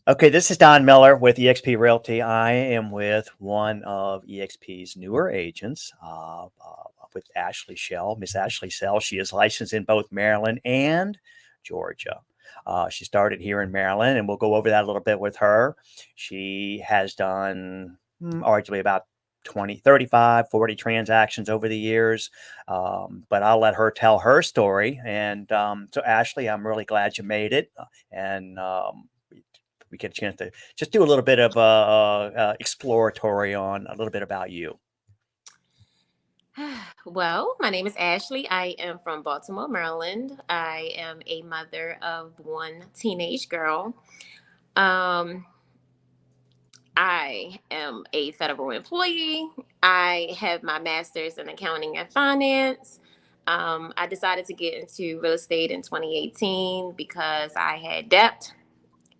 Okay, this is Don Miller with EXP Realty. I am with one of EXP's newer agents, with Ashley.Shell, Miss Ashley.Shell. She is licensed in both Maryland and Georgia. She started here in Maryland, and we'll go over that a little bit with her. She has done arguably about 20, 35, 40 transactions over the years. But I'll let her tell her story. And so, Ashley, I'm really glad you made it. And we get a chance to just do a little bit of exploratory on a little bit about you. Well, my name is Ashley. I am from Baltimore, Maryland. I am a mother of one teenage girl. Um, I am a federal employee. I have my master's in accounting and finance. I decided to get into real estate in 2018 because I had debt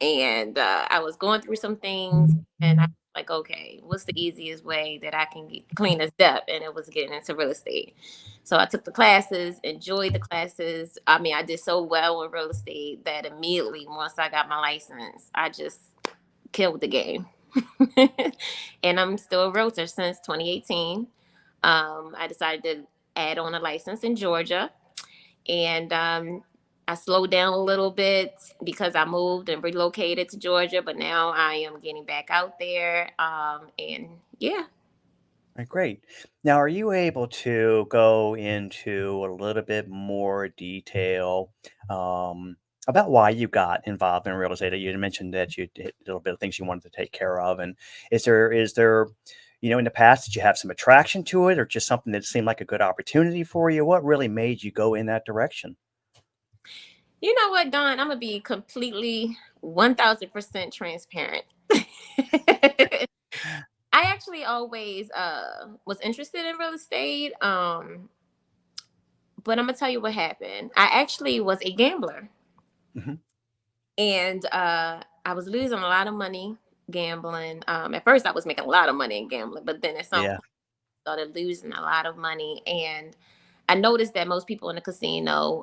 and I was going through some things, and I was like, okay, what's the easiest way that I can clean this debt? And it was getting into real estate. So I took the classes, enjoyed the classes. I mean, I did so well in real estate that immediately once I got my license, I just killed the game. And I'm still a realtor since 2018. I decided to add on a license in Georgia, and I slowed down a little bit because I moved and relocated to Georgia, but now I am getting back out there. And yeah. Right, great. Now, are you able to go into a little bit more detail about why you got involved in real estate? You mentioned that you did a little bit of things you wanted to take care of, and is there, in the past, did you have some attraction to it, or just something that seemed like a good opportunity for you? What really made you go in that direction? You know what, Don? I'm going to be completely 1000% transparent. I actually always was interested in real estate. But I'm going to tell you what happened. I actually was a gambler. Hmm. And I was losing a lot of money gambling. At first, I was making a lot of money in gambling, but then at some Yeah. point, I started losing a lot of money. And I noticed that most people in the casino,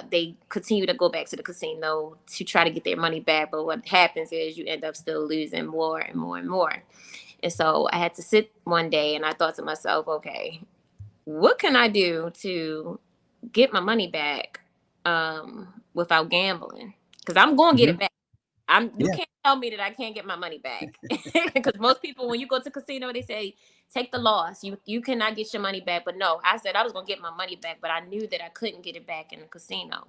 they continue to go back to the casino to try to get their money back. But what happens is you end up still losing more and more and more. And so I had to sit one day and I thought to myself, okay, what can I do to get my money back without gambling? Because I'm going to get Hmm. it back. You Yeah. can't tell me that I can't get my money back. Because most people, when you go to casino, they say take the loss. You cannot get your money back. But no, I said I was gonna get my money back, but I knew that I couldn't get it back in the casino.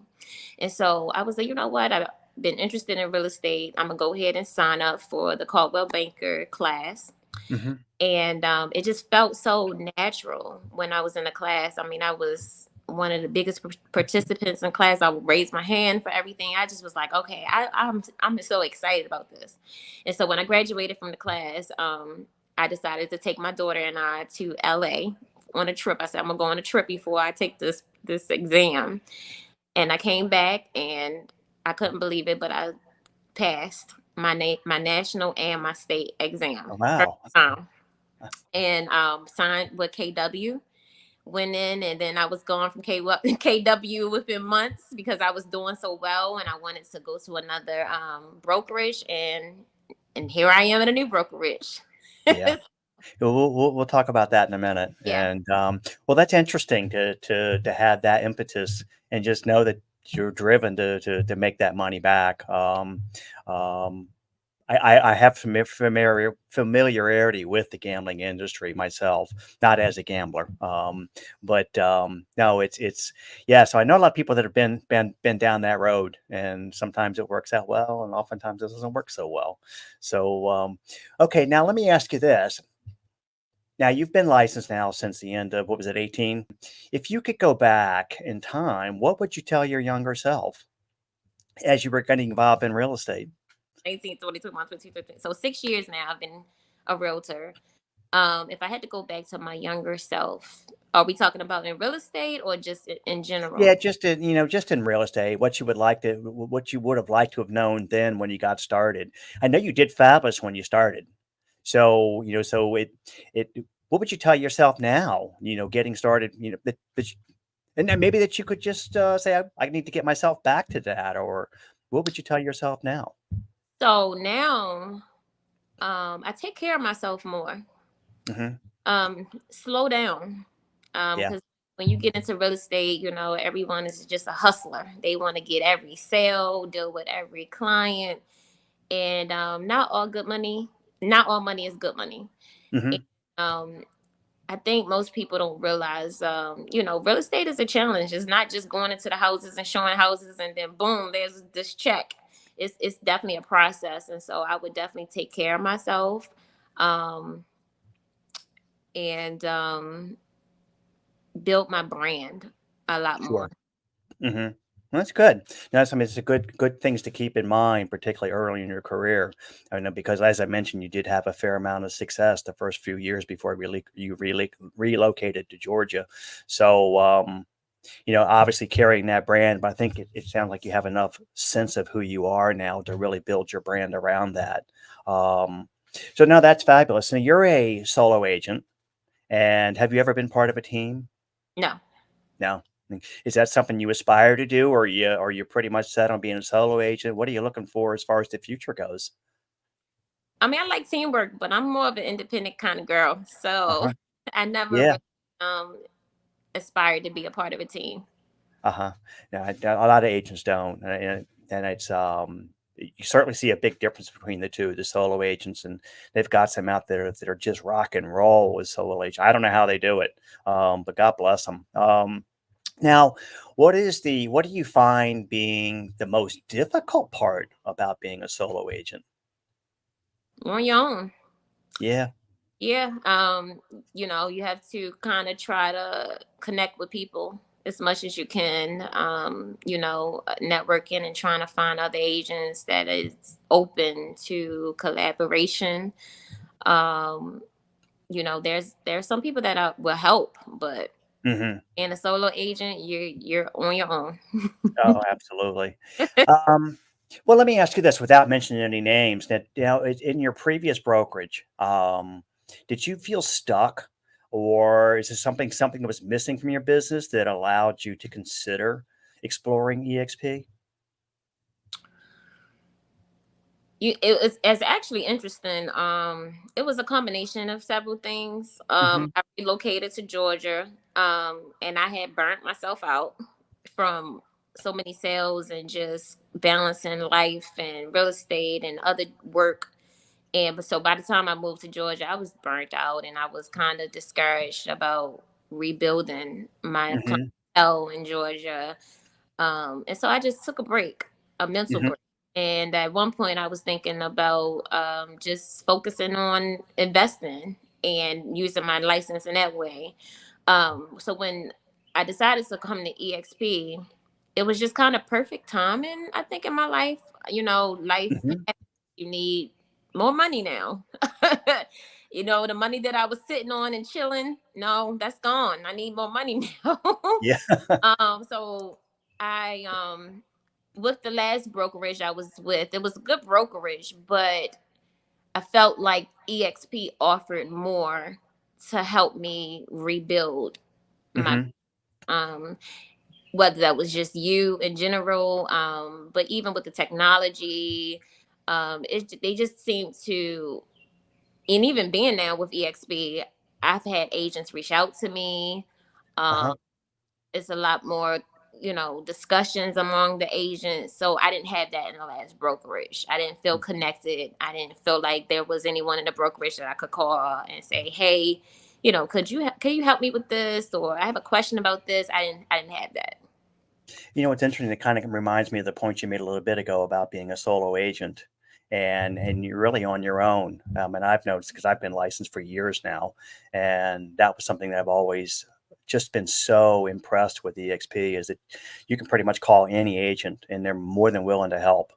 And so I was like, you know what? I've been interested in real estate. I'm gonna go ahead and sign up for the Caldwell Banker class. Hmm. And it just felt so natural when I was in the class. I mean, I was one of the biggest participants in class. I would raise my hand for everything. I just was like, okay, I'm so excited about this. And so when I graduated from the class, I decided to take my daughter and I to LA on a trip. I said I'm gonna go on a trip before I take this exam. And I came back and I couldn't believe it, but I passed my national and my state exam. Oh, First wow. time. And signed with KW. Went in and then I was gone from KW within months because I was doing so well and I wanted to go to another brokerage, and here I am in a new brokerage. Yeah. We'll talk about that in a minute. Yeah. And well, that's interesting to have that impetus and just know that you're driven to make that money back. Um, I have familiarity with the gambling industry myself, not as a gambler, but no, it's yeah. So I know a lot of people that have been down that road, and sometimes it works out well, and oftentimes it doesn't work so well. So okay, now let me ask you this. Now you've been licensed now since the end of what was it, 18? If you could go back in time, what would you tell your younger self as you were getting involved in real estate? 18, 22, 15. So 6 years now I've been a realtor. If I had to go back to my younger self, are we talking about in real estate or just in general? Yeah, just in, just in real estate, what you would like to, what you would have liked to have known then when you got started. I know you did fabulous when you started. So, what would you tell yourself now, getting started, and then maybe that you could just say, I need to get myself back to that, or what would you tell yourself now? So now, I take care of myself more. Hmm. Slow down. Yeah. Because when you get into real estate, everyone is just a hustler. They want to get every sale, deal with every client, and not all money is good money. And, Hmm. um, I think most people don't realize, real estate is a challenge. It's not just going into the houses and showing houses and then boom, there's this check. It's definitely a process, and so I would definitely take care of myself, um, and build my brand a lot more. Sure. Hmm. That's good. That's, I mean, it's a good things to keep in mind, particularly early in your career. I know because, as I mentioned, you did have a fair amount of success the first few years before you really relocated to Georgia. So, obviously carrying that brand, but I think it sounds like you have enough sense of who you are now to really build your brand around that. Um, so no, that's fabulous. Now you're a solo agent, and have you ever been part of a team? No, No. Is that something you aspire to do, or you pretty much set on being a solo agent? What are you looking for as far as the future goes? I mean I like teamwork, but I'm more of an independent kind of girl, so Uh-huh. I never Yeah. really aspired to be a part of a team. Uh-huh. No, a lot of agents don't, and it's you certainly see a big difference between the two, the solo agents, and they've got some out there that are just rock and roll with solo agents. I don't know how they do it, but God bless them. Now, what do you find being the most difficult part about being a solo agent? You're on your own. Yeah. Yeah, you have to kind of try to connect with people as much as you can. Networking and trying to find other agents that is open to collaboration. Um, there's some people that will help, but Hmm. in a solo agent, you're on your own. Oh, absolutely. Um, well, let me ask you this without mentioning any names. That in your previous brokerage, did you feel stuck, or is there something that was missing from your business that allowed you to consider exploring EXP? It's actually interesting. It was a combination of several things. Hmm. I relocated to Georgia, and I had burnt myself out from so many sales and just balancing life and real estate and other work. And so by the time I moved to Georgia, I was burnt out and I was kind of discouraged about rebuilding my Hmm. clientele in Georgia. And so I just took a break, a mental Hmm. break. And at one point, I was thinking about just focusing on investing and using my license in that way. So when I decided to come to EXP, it was just kind of perfect timing, I think, in my life. Life Hmm. happens. You need more money now. The money that I was sitting on and chilling, no, that's gone. I need more money now. Yeah. So I with the last brokerage I was with, it was a good brokerage, but I felt like EXP offered more to help me rebuild my Hmm. um whether that was just you in general, but even with the technology, they just seem to, and even being now with EXP, I've had agents reach out to me. Uh-huh. Um, it's a lot more discussions among the agents, so I didn't have that in the last brokerage. I didn't feel connected. I didn't feel like there was anyone in the brokerage that I could call and say, hey, can you help me with this, or I have a question about this. I didn't have that. It's interesting. It kind of reminds me of the point you made a little bit ago about being a solo agent, and you're really on your own. And I've noticed because I've been licensed for years now, and that was something that I've always just been so impressed with EXP is that you can pretty much call any agent, and they're more than willing to help.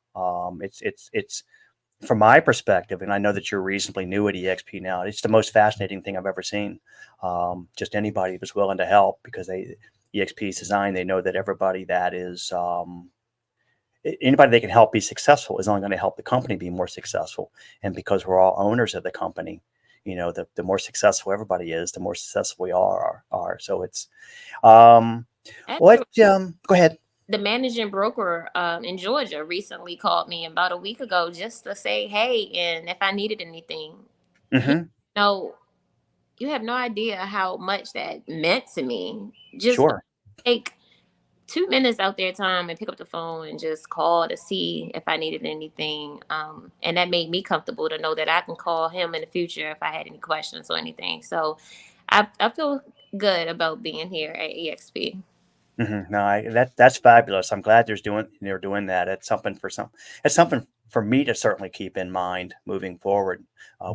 It's from my perspective, and I know that you're reasonably new at EXP now. It's the most fascinating thing I've ever seen. Just anybody was willing to help because EXP is designed. They know that everybody that is anybody they can help be successful is only going to help the company be more successful. And because we're all owners of the company, the more successful everybody is, the more successful we are. So it's um, what? Absolutely. Go ahead. the managing broker in Georgia recently called me about a week ago just to say, hey, and if I needed anything. He, Hmm. no, you have no idea how much that meant to me. Just for Sure. take 2 minutes out their time and pick up the phone and just call to see if I needed anything. And that made me comfortable to know that I can call him in the future if I had any questions or anything. So I feel good about being here at EXP. No, that's fabulous. I'm glad they're doing that. It's something for me to certainly keep in mind moving forward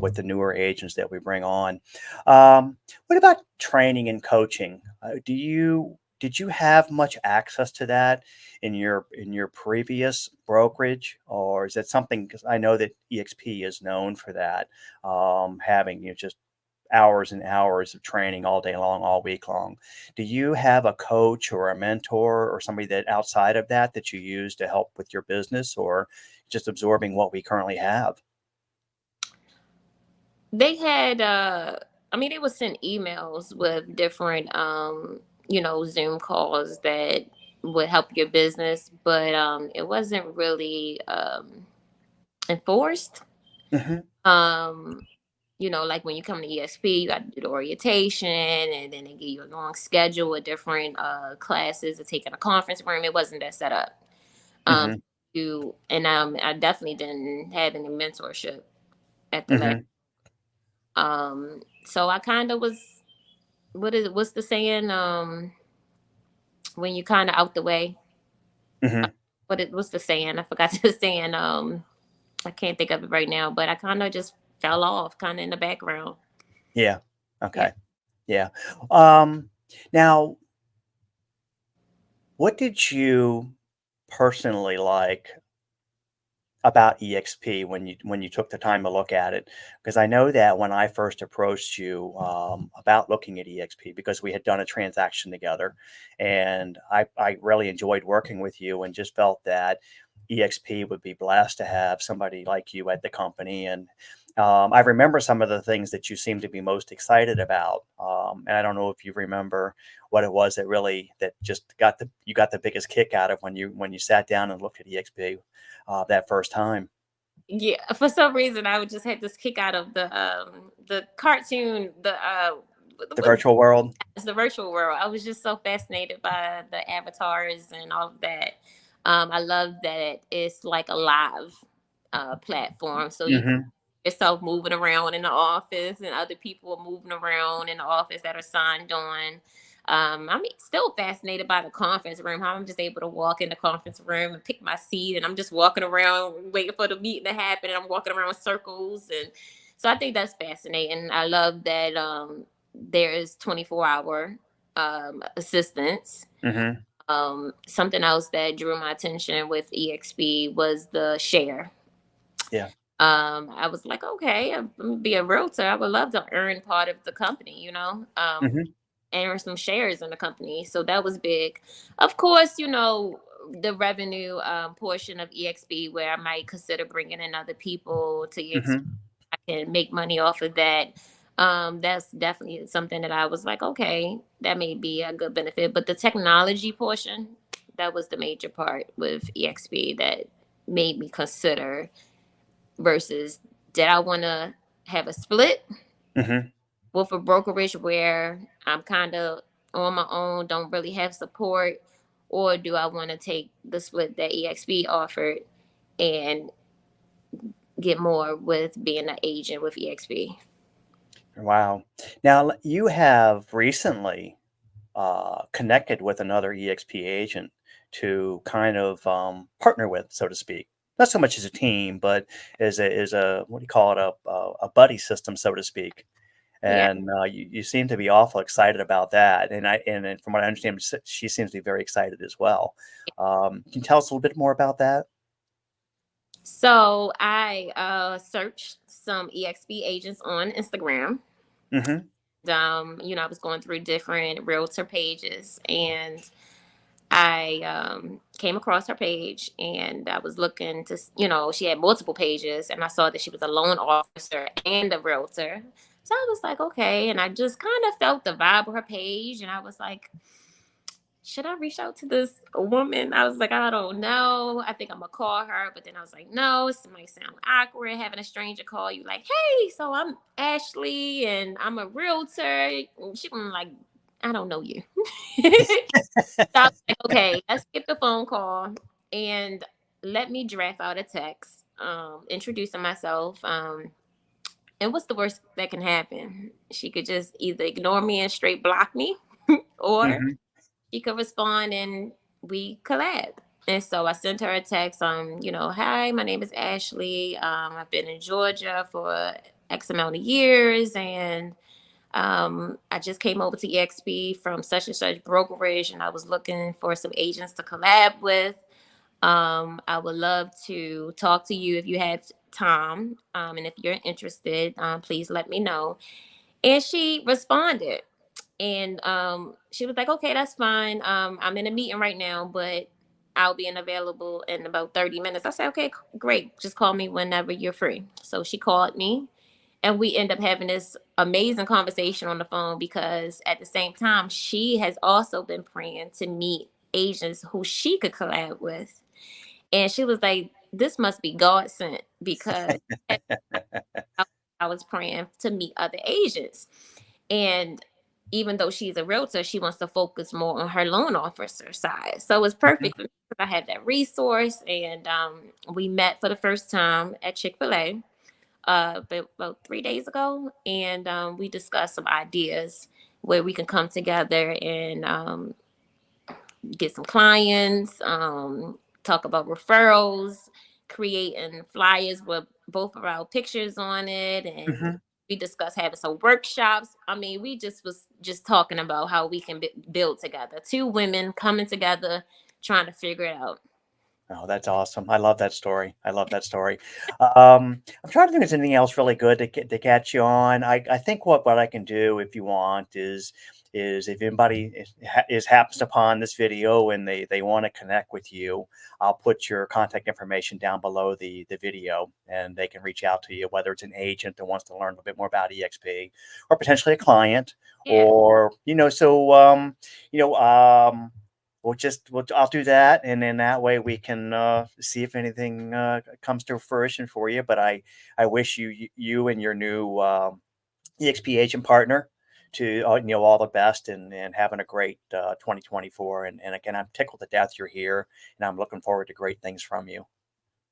with the newer agents that we bring on. What about training and coaching? Did you have much access to that in your previous brokerage, or is that something? Because I know that EXP is known for that, having just hours and hours of training all day long, all week long. Do you have a coach or a mentor or somebody that outside of that you use to help with your business, or just absorbing what we currently have? They had I mean, they would send emails with different Zoom calls that would help your business, but it wasn't really enforced. Hmm. Um like when you come to ESP, you got to do the orientation, and then they give you a long schedule of different classes to take in a conference room. It wasn't that set up. Um, Hmm. I definitely didn't have any mentorship at the lab. Hmm. So I kind of was. What's the saying? When you kind of out the way. Hmm. What's the saying? I forgot the saying. I can't think of it right now, but I kind of just fell off, kind of in the background. Yeah. Yeah. Okay. Yeah. Um, Now, what did you personally like about EXP when you took the time to look at it? Because I know that when I first approached you about looking at EXP, because we had done a transaction together, and I really enjoyed working with you, and just felt that EXP would be blessed to have somebody like you at the company. And I remember some of the things that you seemed to be most excited about, and I don't know if you remember what it was that just you got the biggest kick out of when you sat down and looked at EXP that first time. Yeah, for some reason I would just had this kick out of the cartoon, The what's virtual world. it's the virtual world. I was just so fascinated by the avatars and all of that. I love that it's like a live platform, so you can Mhm, yourself moving around in the office, and other people are moving around in the office that are signed on. I'm still fascinated by the conference room, how I'm just able to walk in the conference room and pick my seat, and I'm just walking around waiting for the meeting to happen, and I'm walking around in circles. And so I think that's fascinating. I love that there is 24-hour assistance. mhm. Something else that drew my attention with EXP was the share. Yeah. I was like, okay, I'm gonna be a realtor. I would love to earn part of the company, Mhm, earn some shares in the company. So that was big. Of course, the revenue portion of EXP, where I might consider bringing in other people to EXP. mhm, I can make money off of that. That's definitely something that I was like, okay, that may be a good benefit. But the technology portion, that was the major part with EXP that made me consider versus did I want to have a split mhm. with a brokerage where I'm kind of on my own, don't really have support, or do I want to take the split that EXP offered and get more with being an agent with EXP? Wow. Now, you have recently connected with another EXP agent to kind of partner with, so to speak. Not so much as a team, but as a what do you call it, a buddy system, so to speak. Yeah. And you seem to be awful excited about that. And from what I understand, she seems to be very excited as well. Can you tell us a little bit more about that? So I searched some EXP agents on Instagram. Hmm. I was going through different realtor pages, and I came across her page, and I was looking to, she had multiple pages, and I saw that she was a loan officer and a realtor. So I was like, okay. And I just kind of felt the vibe of her page, and I was like, should I reach out to this woman? I was like, I don't know. I think I'm gonna call her, but then I was like, no, this might sound awkward having a stranger call you like, hey, so I'm Ashley and I'm a realtor. And she was like, I don't know you. So I was like, okay, let's skip the phone call and let me draft out a text, introducing myself. And what's the worst that can happen? She could just either ignore me and straight block me, or Mhm. she could respond and we collab. And so I sent her a text, hi, my name is Ashley. I've been in Georgia for X amount of years, and I just came over to EXP from such and such brokerage, and I was looking for some agents to collab with. I would love to talk to you if you have time. And if you're interested, please let me know. And she responded. And she was like, okay, that's fine. I'm in a meeting right now, but I'll be available in about 30 minutes. I said, okay, great. Just call me whenever you're free. So she called me and we end up having this amazing conversation on the phone because at the same time, she has also been praying to meet agents who she could collab with. And she was like, this must be God sent because I was praying to meet other agents. And even though she's a realtor, she wants to focus more on her loan officer side. So it's Mhm. perfect for me because I had that resource. And we met for the first time at Chick-fil-A about 3 days ago. And we discussed some ideas where we can come together and get some clients, talk about referrals, creating flyers with both of our pictures on it, and Mhm. we discussed having some workshops. I mean, we just was just talking about how we can build together. Two women coming together, trying to figure it out. Oh, that's awesome. I love that story. I love that story. I'm trying to think if there's anything else really good to catch you on. I think what I can do if you want is if anybody is happens upon this video and they want to connect with you, I'll put your contact information down below the video and they can reach out to you, whether it's an agent that wants to learn a little bit more about EXP or potentially a client Yeah. or you know I'll do that, and then that way we can see if anything comes to fruition for you. But I wish you and your new EXP agent partner to all the best and having a great 2024. And again, I'm tickled to death you're here, and I'm looking forward to great things from you.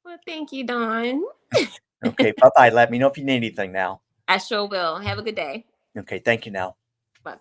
Well, thank you, Dawn. Okay, bye bye. Let me know if you need anything now. I sure will. Have a good day. Okay, thank you now. Bye.